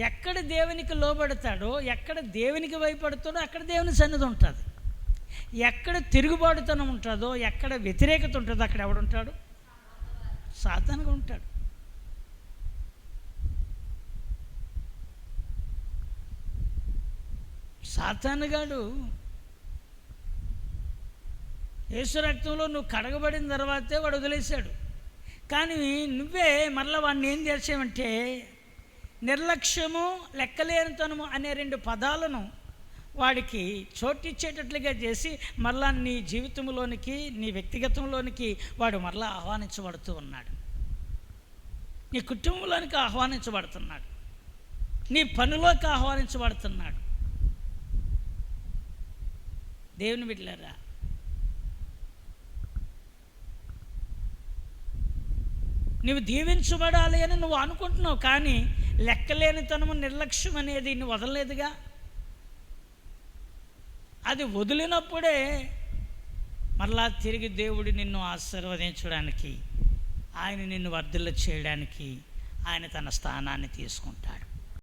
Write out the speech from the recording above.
ఎక్కడ దేవునికి లోబడతాడో, ఎక్కడ దేవునికి భయపడతాడో అక్కడ దేవుని సన్నిధి ఉంటుంది. ఎక్కడ తిరుగుబాటుతనం ఉంటుందో, ఎక్కడ వ్యతిరేకత ఉంటుందో అక్కడ ఎవడుంటాడు? సాతానుగా ఉంటాడు. సాతానుగాడు యేసు రక్తంలో నువ్వు కడగబడిన తర్వాతే వాడు వదిలేశాడు. కానీ నువ్వే మరలా వాడిని ఏం చేసావంటే నిర్లక్ష్యము, లెక్కలేనితనము అనే 2 పదాలను వాడికి చోటిచ్చేటట్లుగా చేసి మరలా నీ జీవితంలోనికి, నీ వ్యక్తిగతంలోనికి వాడు మరలా ఆహ్వానించబడుతూ ఉన్నాడు. నీ కుటుంబంలోనికి ఆహ్వానించబడుతున్నాడు, నీ పనిలోకి ఆహ్వానించబడుతున్నాడు. దేవుని బిడ్డలారా, నువ్వు దీవించబడాలి అని నువ్వు అనుకుంటున్నావు, కానీ లెక్కలేనితనము, నిర్లక్ష్యం అనేది నువ్వు వదలలేదుగా. అది వదిలినప్పుడే మరలా తిరిగి దేవుడు నిన్ను ఆశీర్వదించడానికి, ఆయన నిన్ను వర్ధిల్ల చేయడానికి ఆయన తన స్థానాన్ని తీసుకుంటాడు.